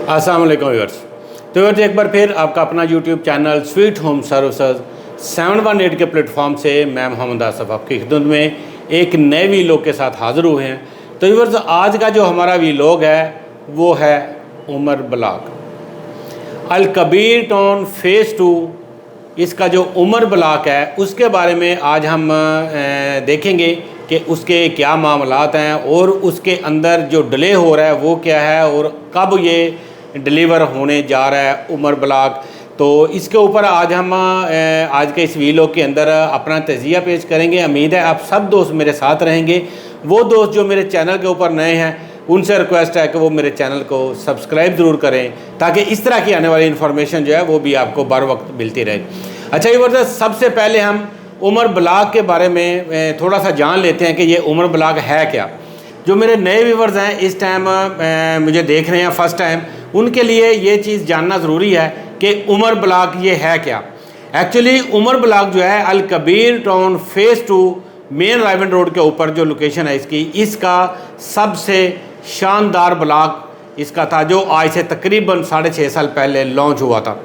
अस्सलाम वालेकुम व्यूअर्स। तो व्यूअर्स एक बार फिर आपका अपना YouTube channel sweet home services 718 के प्लेटफॉर्म से मैं मोहम्मद आसफ आपकी खिदमत में एक नए वीलॉग के साथ हाज़िर हुए हैं। तो व्यूअर्स आज का जो हमारा वीलॉग है वो है उमर ब्लॉक अल कबीर टाउन फेज़ 2। इसका जो उमर ब्लॉक है उसके बारे में आज हम देखेंगे कि उसके क्या मामलात हैं और उसके अंदर जो डिले हो रहा है वो क्या है और कब ये डिलीवर होने जा रहा है उमर ब्लॉक। तो इसके ऊपर आज हम आज के इस वीलॉग के अंदर अपना तजिया पेश करेंगे। उम्मीद है आप सब दोस्त मेरे साथ रहेंगे। वो दोस्त जो मेरे चैनल के ऊपर नए हैं उनसे रिक्वेस्ट है कि वो मेरे चैनल को सब्सक्राइब ज़रूर करें ताकि इस तरह की आने वाली इन्फॉर्मेशन जो है वो भी आपको बर वक्त मिलती रहे। अच्छा ये वर्ष सबसे पहले हम उमर ब्लॉक के बारे में थोड़ा सा जान लेते हैं कि ये उमर ब्लॉक है क्या। जो मेरे नए व्यूवर्स हैं इस टाइम मुझे देख रहे हैं फर्स्ट टाइम, उनके लिए ये चीज़ जानना ज़रूरी है कि उमर ब्लॉक ये है क्या। एक्चुअली उमर ब्लॉक जो है अल Kabir town phase 2 main रायवन road के ऊपर जो लोकेशन है इसका सबसे शानदार ब्लॉक इसका था जो आज से तकरीबन 6.5 साल पहले लॉन्च हुआ था।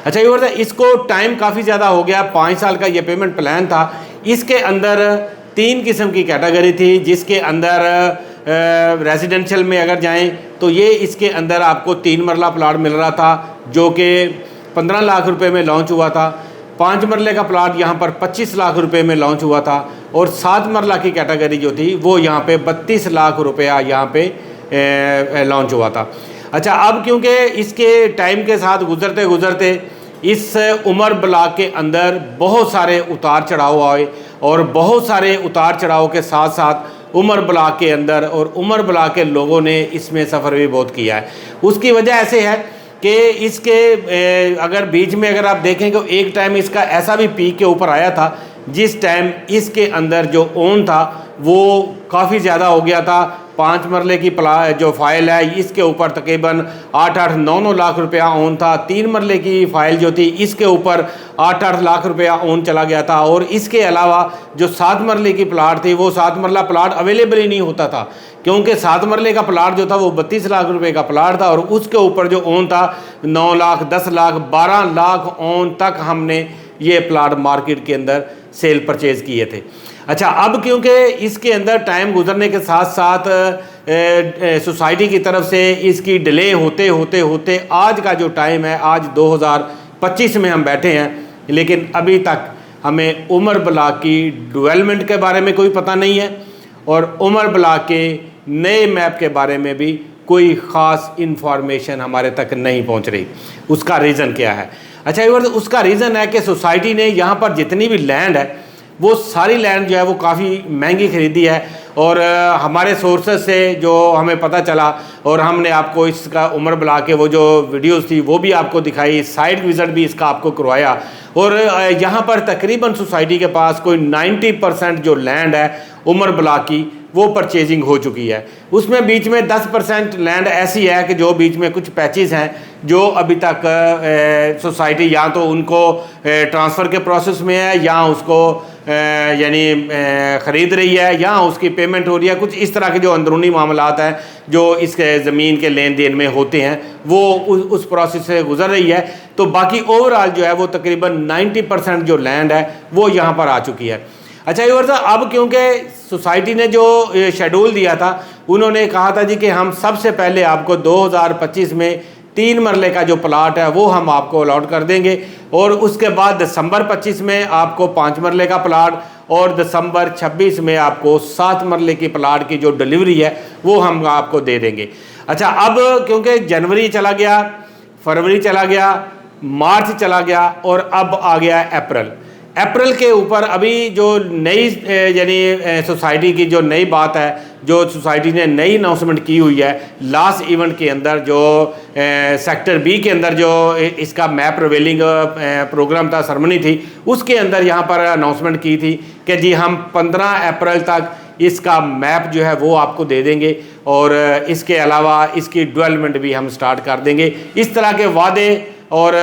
अच्छा ये वर्ष इसको टाइम काफ़ी ज़्यादा हो गया, 5 साल का ये पेमेंट प्लान था। इसके अंदर 3 किस्म की कैटेगरी थी जिसके अंदर रेजिडेंशियल में अगर जाएं तो ये इसके अंदर आपको 3 मरला प्लाट मिल रहा था जो कि 15 लाख रुपए में लॉन्च हुआ था। 5 मरले का प्लाट यहाँ पर 25 लाख रुपए में लॉन्च हुआ था और 7 मरला की कैटेगरी जो थी वो यहाँ पे 32 लाख रुपया यहाँ पे लॉन्च हुआ था। अच्छा अब क्योंकि इसके टाइम के साथ गुजरते गुजरते इस उमर ब्लॉक के अंदर बहुत सारे उतार चढ़ाव आए और बहुत सारे उतार चढ़ाव के साथ साथ उमर ब्लॉक के अंदर और उमर ब्लॉक के लोगों ने इसमें सफ़र भी बहुत किया है। उसकी वजह ऐसे है कि इसके अगर बीच में अगर आप देखें तो एक टाइम इसका ऐसा भी पीक के ऊपर आया था जिस टाइम इसके अंदर जो ओन था वो काफ़ी ज़्यादा हो गया था। 5 मरले की जो फाइल है इसके ऊपर तकरीबन 8-9 लाख रुपया ओन था। 3 मरले की फाइल जो थी इसके ऊपर 8 लाख रुपया ओन चला गया था और इसके अलावा जो 7 मरले की प्लाट थी वो 7 मरला प्लाट अवेलेबल ही नहीं होता था क्योंकि 7 मरले का प्लाट जो था वो 32 लाख रुपए का प्लाट था और उसके ऊपर जो ओन था 9 लाख 10 लाख 12 लाख ओन तक हमने ये प्लाट मार्केट के अंदर सेल परचेज़ किए थे। अच्छा अब क्योंकि इसके अंदर टाइम गुजरने के साथ साथ सोसाइटी की तरफ से इसकी डिले होते होते होते आज का जो टाइम है आज 2025 में हम बैठे हैं लेकिन अभी तक हमें उमर ब्लॉक की डेवलपमेंट के बारे में कोई पता नहीं है और उमर ब्लॉक के नए मैप के बारे में भी कोई ख़ास इन्फॉर्मेशन हमारे तक नहीं पहुंच रही। उसका रीज़न क्या है? अच्छा ये उसका रीज़न है कि सोसाइटी ने यहाँ पर जितनी भी लैंड है वो सारी लैंड जो है वो काफ़ी महंगी ख़रीदी है और हमारे सोर्सेज से जो हमें पता चला और हमने आपको इसका उमर ब्लॉक के वो जो वीडियोस थी वो भी आपको दिखाई, साइट विज़िट भी इसका आपको करवाया और यहाँ पर तकरीबन सोसाइटी के पास कोई 90% जो लैंड है उमर ब्लॉक की वो परचेजिंग हो चुकी है। उसमें बीच में 10% लैंड ऐसी है कि जो बीच में कुछ पैचेस हैं जो अभी तक सोसाइटी या तो उनको ट्रांसफ़र के प्रोसेस में है या उसको यानी ख़रीद रही है या उसकी पेमेंट हो रही है। कुछ इस तरह के जो अंदरूनी मामलात हैं जो इसके ज़मीन के लेन देन में होते हैं वो उस प्रोसेस से गुजर रही है। तो बाकी ओवरऑल जो है वो तकरीबन 90% जो लैंड है वो यहाँ पर आ चुकी है। अच्छा ये वर्षा अब क्योंकि सोसाइटी ने जो शेड्यूल दिया था उन्होंने कहा था जी कि हम सबसे पहले आपको 2025 में 3 मरले का जो प्लाट है वो हम आपको अलॉट कर देंगे और उसके बाद दिसंबर 25 में आपको 5 मरले का प्लाट और दिसंबर 26 में आपको 7 मरले की प्लाट की जो डिलीवरी है वो हम आपको दे देंगे। अच्छा अब क्योंकि जनवरी चला गया, फरवरी चला गया, मार्च चला गया और अब आ गया अप्रैल के ऊपर अभी जो नई यानी सोसाइटी की जो नई बात है जो सोसाइटी ने नई अनाउंसमेंट की हुई है लास्ट इवेंट के अंदर जो सेक्टर बी के अंदर जो इसका मैप रिवीलिंग प्रोग्राम था, सरमनी थी, उसके अंदर यहाँ पर अनाउंसमेंट की थी कि जी हम 15 अप्रैल तक इसका मैप जो है वो आपको दे देंगे और इसके अलावा इसकी डेवलपमेंट भी हम स्टार्ट कर देंगे। इस तरह के वादे और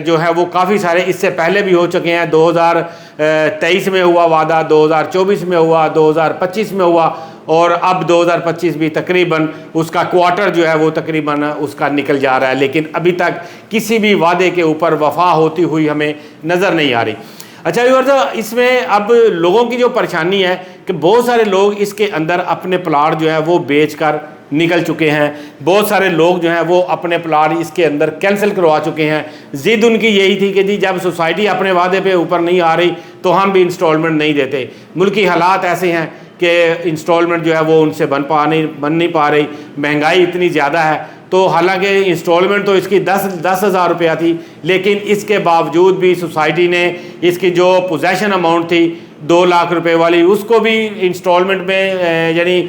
जो है वो काफ़ी सारे इससे पहले भी हो चुके हैं। 2023 में हुआ वादा, 2024 में हुआ, 2025 में हुआ और अब 2025 भी तकरीबन उसका क्वार्टर जो है वो तकरीबन उसका निकल जा रहा है, लेकिन अभी तक किसी भी वादे के ऊपर वफा होती हुई हमें नज़र नहीं आ रही। अच्छा व्यूअर्स, इसमें अब लोगों की जो परेशानी है कि बहुत सारे लोग इसके अंदर अपने प्लाट जो है वो बेचकर निकल चुके हैं। बहुत सारे लोग जो हैं वो अपने प्लाट इसके अंदर कैंसिल करवा चुके हैं। ज़िद उनकी यही थी कि जी जब सोसाइटी अपने वादे पे ऊपर नहीं आ रही तो हम भी इंस्टॉलमेंट नहीं देते। मुल्की हालात ऐसे हैं कि इंस्टॉलमेंट जो है वो उनसे बन नहीं पा रही, महंगाई इतनी ज़्यादा है। तो हालांकि इंस्टॉलमेंट तो इसकी 10,000 रुपया थी, लेकिन इसके बावजूद भी सोसाइटी ने इसकी जो पोजेसन अमाउंट थी 2 लाख रुपए वाली, उसको भी इंस्टॉलमेंट में यानी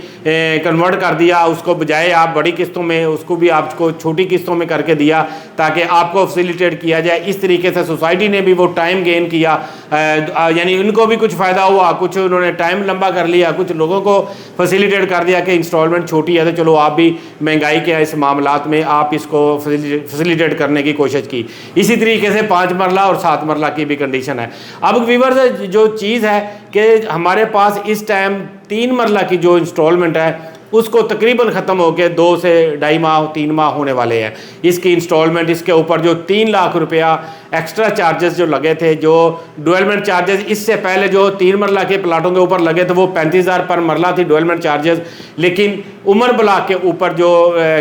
कन्वर्ट कर दिया। उसको बजाय आप बड़ी किस्तों में, उसको भी आपको छोटी किस्तों में करके दिया ताकि आपको फैसिलिटेट किया जाए। इस तरीके से सोसाइटी ने भी वो टाइम गेन किया, यानी उनको भी कुछ फ़ायदा हुआ, कुछ उन्होंने टाइम लंबा कर लिया, कुछ लोगों को फैसिलिटेट कर दिया कि इंस्टॉलमेंट छोटी है तो चलो आप भी महंगाई के इस मामलात में आप इसको फैसिलिटेट करने की कोशिश की। इसी तरीके से 5 मरला और 7 मरला की भी कंडीशन है। अब व्यूअर्स, जो चीज़ है कि हमारे पास इस टाइम 3 मरला की जो इंस्टॉलमेंट है उसको तकरीबन ख़त्म होकर 2 से 2.5 माह 3 माह होने वाले हैं। इसकी इंस्टॉलमेंट, इसके ऊपर जो 3 लाख रुपया एक्स्ट्रा चार्जेस जो लगे थे, जो डेवलपमेंट चार्जेस इससे पहले जो 3 मरला के प्लाटों के ऊपर लगे थे वो 35,000 पर मरला थी डेवलपमेंट चार्जेस, लेकिन उमर ब्लॉक के ऊपर जो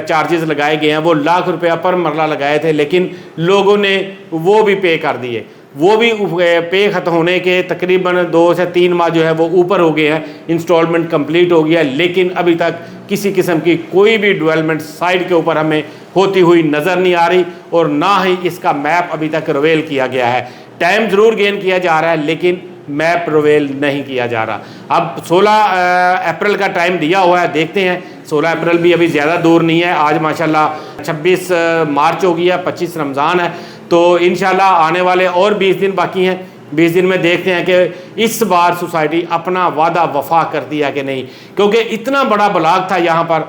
चार्जेस लगाए गए हैं वो लाख रुपया पर मरला लगाए थे, लेकिन लोगों ने वो भी पे कर दिए। वो भी पे ख़त्म होने के तकरीबन 2 से 3 माह जो है वो ऊपर हो गए हैं, इंस्टॉलमेंट कंप्लीट हो गया, लेकिन अभी तक किसी किस्म की कोई भी डेवलपमेंट साइड के ऊपर हमें होती हुई नज़र नहीं आ रही और ना ही इसका मैप अभी तक रिवील किया गया है। टाइम ज़रूर गेन किया जा रहा है लेकिन मैप रिवील नहीं किया जा रहा। अब 16 अप्रैल का टाइम दिया हुआ है, देखते हैं। 16 अप्रैल भी अभी ज़्यादा दूर नहीं है। आज माशाल्लाह 26 मार्च हो गया, 25 रमज़ान है, तो इंशाल्लाह आने वाले और 20 दिन बाकी हैं। 20 दिन में देखते हैं कि इस बार सोसाइटी अपना वादा वफा करती है कि नहीं, क्योंकि इतना बड़ा ब्लॉक था यहाँ पर।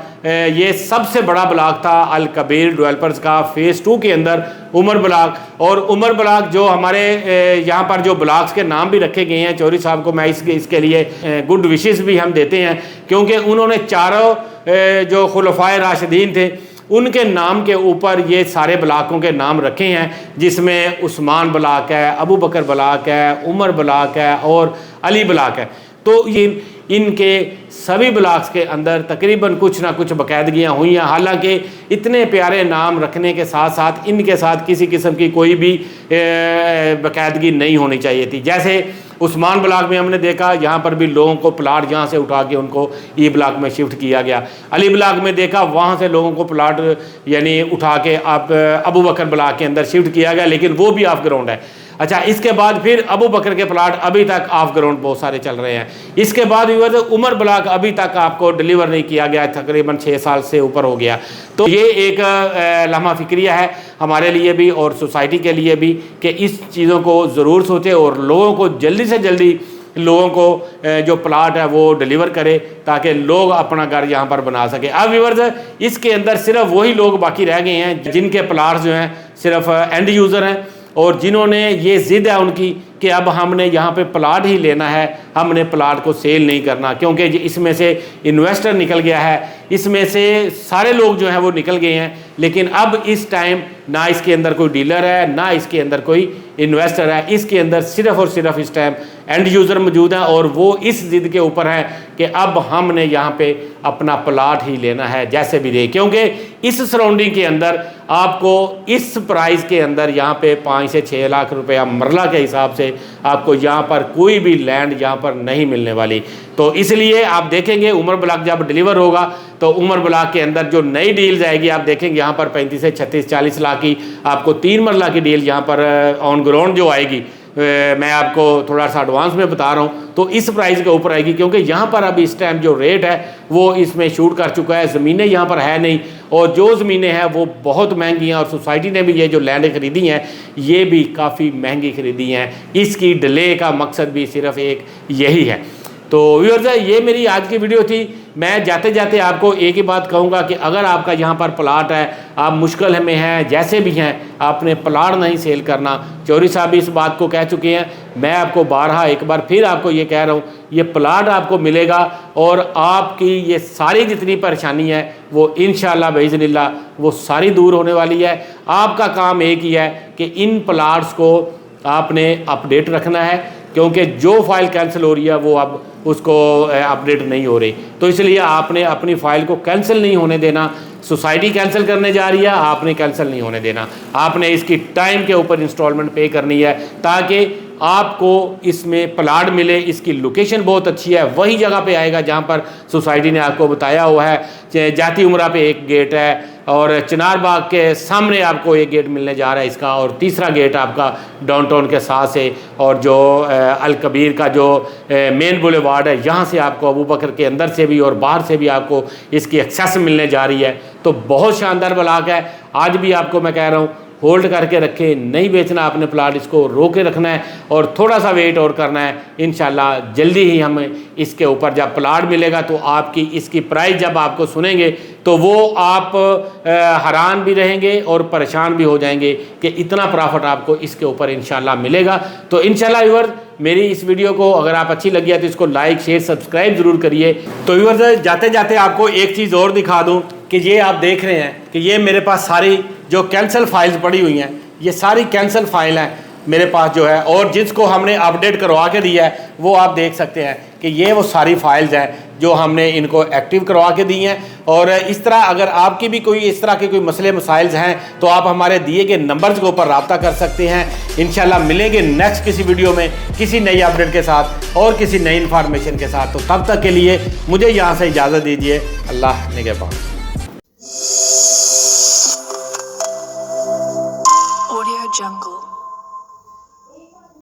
ये सबसे बड़ा ब्लॉक था अल कबीर डेवलपर्स का फ़ेज़ 2 के अंदर उमर ब्लॉक। और उमर ब्लॉक जो हमारे यहाँ पर जो ब्लॉक्स के नाम भी रखे गए हैं, चौधरी साहब को मैं इसके लिए गुड विशेस भी हम देते हैं, क्योंकि उन्होंने चारों जो खुलफाए राशिदीन थे उनके नाम के ऊपर ये सारे ब्लॉकों के नाम रखे हैं, जिसमें उस्मान ब्लॉक है, अबू बकर ब्लॉक है, उमर ब्लॉक है और अली ब्लॉक है। तो ये इनके सभी ब्लॉक्स के अंदर तकरीबन कुछ ना कुछ बाकायदगियाँ हुई हैं। हालांकि इतने प्यारे नाम रखने के साथ साथ इनके साथ किसी किस्म की कोई भी बाकायदगी नहीं होनी चाहिए थी। जैसे उस्मान ब्लॉक में हमने देखा, यहाँ पर भी लोगों को प्लाट यहाँ से उठा के उनको ई ब्लॉक में शिफ्ट किया गया। अली ब्लॉक में देखा, वहाँ से लोगों को प्लाट यानी उठा के आप अबू बकर ब्लॉक के अंदर शिफ्ट किया गया, लेकिन वो भी ऑफ ग्राउंड है। अच्छा, इसके बाद फिर अबू बकर के प्लाट अभी तक ऑफ ग्राउंड बहुत सारे चल रहे हैं। इसके बाद उमर ब्लॉक अभी तक आपको डिलीवर नहीं किया गया, तकरीबन 6 साल से ऊपर हो गया। तो ये एक लम्हा फिक्रिया है हमारे लिए भी और सोसाइटी के लिए भी कि इस चीज़ों को ज़रूर सोचें और लोगों को जल्दी से जल्दी लोगों को जो प्लाट है वो डिलीवर करे ताकि लोग अपना घर यहाँ पर बना सके। अब व्यूअर्स, इसके अंदर सिर्फ वही लोग बाकी रह गए हैं जिनके प्लाट जो हैं सिर्फ एंड यूज़र हैं और जिन्होंने ये ज़िद है उनकी कि अब हमने यहाँ पे प्लाट ही लेना है, हमने प्लाट को सेल नहीं करना, क्योंकि इसमें से इन्वेस्टर निकल गया है, इसमें से सारे लोग जो हैं वो निकल गए हैं। लेकिन अब इस टाइम ना इसके अंदर कोई डीलर है, ना इसके अंदर कोई इन्वेस्टर है, इसके अंदर सिर्फ और सिर्फ इस टाइम एंड यूज़र मौजूद हैं और वो इस ज़िद के ऊपर है कि अब हमने यहाँ पे अपना प्लाट ही लेना है जैसे भी दे, क्योंकि इस सराउंडिंग के अंदर आपको इस प्राइस के अंदर यहाँ पे 5 से 6 लाख रुपया मरला के हिसाब से आपको यहाँ पर कोई भी लैंड यहाँ पर नहीं मिलने वाली। तो इसलिए आप देखेंगे उमर ब्लॉक जब डिलीवर होगा तो उमर ब्लॉक के अंदर जो नई डील्स आएगी आप देखेंगे यहाँ पर 35 से 36 40 लाख की आपको 3 मरला की डील यहाँ पर ऑन ग्राउंड जो आएगी, मैं आपको थोड़ा सा एडवांस में बता रहा हूँ, तो इस प्राइस के ऊपर आएगी, क्योंकि यहाँ पर अब इस टाइम जो रेट है वो इसमें शूट कर चुका है। ज़मीनें यहाँ पर है नहीं और जो ज़मीनें हैं वो बहुत महंगी हैं और सोसाइटी ने भी ये जो लैंड ख़रीदी हैं ये भी काफ़ी महंगी ख़रीदी हैं। इसकी डिले का मकसद भी सिर्फ एक यही है। तो व्यूअर्स, ये मेरी आज की वीडियो थी मैं जाते जाते आपको एक ही बात कहूँगा कि अगर आपका यहाँ पर प्लाट है, आप मुश्किल में हैं, जैसे भी हैं, आपने प्लाट नहीं सेल करना। चौधरी साहब भी इस बात को कह चुके हैं, मैं आपको बारहा एक बार फिर आपको ये कह रहा हूँ, ये प्लाट आपको मिलेगा और आपकी ये सारी जितनी परेशानी है वो इंशाअल्लाह बिइज़्निल्लाह वो सारी दूर होने वाली है। आपका काम एक ही है कि इन प्लाट्स को आपने अपडेट रखना है, क्योंकि जो फाइल कैंसिल हो रही है वो अब उसको अपडेट नहीं हो रही, तो इसलिए आपने अपनी फ़ाइल को कैंसिल नहीं होने देना। सोसाइटी कैंसिल करने जा रही है, आपने कैंसिल नहीं होने देना, आपने इसकी टाइम के ऊपर इंस्टॉलमेंट पे करनी है ताकि आपको इसमें प्लाट मिले। इसकी लोकेशन बहुत अच्छी है, वही जगह पे आएगा जहाँ पर सोसाइटी ने आपको बताया हुआ है। जाती उमरा पे एक गेट है और चिनार बाग के सामने आपको एक गेट मिलने जा रहा है इसका, और तीसरा गेट आपका डाउनटाउन के साथ से, और जो अल कबीर का जो मेन बुलेवार्ड है यहाँ से आपको अबू बकर के अंदर से भी और बाहर से भी आपको इसकी एक्सेस मिलने जा रही है। तो बहुत शानदार ब्लॉक है। आज भी आपको मैं कह रहा हूँ होल्ड करके रखें, नहीं बेचना आपने प्लाट, इसको रोके रखना है और थोड़ा सा वेट और करना है। इंशाल्लाह जल्दी ही हमें इसके ऊपर जब प्लाट मिलेगा तो आपकी इसकी प्राइस जब आपको सुनेंगे तो वो आप हैरान भी रहेंगे और परेशान भी हो जाएंगे कि इतना प्रॉफिट आपको इसके ऊपर इंशाल्लाह मिलेगा। तो इंशाल्लाह व्यूअर्स मेरी इस वीडियो को अगर आप अच्छी लगी है तो इसको लाइक शेयर सब्सक्राइब ज़रूर करिए। तो व्यूअर्स जाते जाते आपको एक चीज़ और दिखा दूँ कि ये आप देख रहे हैं कि ये मेरे पास सारी जो कैंसिल फाइल्स पड़ी हुई हैं, ये सारी कैंसिल फाइल हैं मेरे पास जो है, और जिसको हमने अपडेट करवा के दिया है वो आप देख सकते हैं कि ये वो सारी फाइल्स हैं जो हमने इनको एक्टिव करवा के दी हैं। और इस तरह अगर आपकी भी कोई इस तरह के कोई मसले मसाइल्स हैं तो आप हमारे दिए गए नंबर्स के ऊपर रब्ता कर सकते हैं। इंशाल्लाह मिलेंगे नेक्स्ट किसी वीडियो में किसी नई अपडेट के साथ और किसी नई इन्फॉर्मेशन के साथ। तो तब तक के लिए मुझे यहाँ से इजाज़त दीजिए। अल्लाह निगहबान।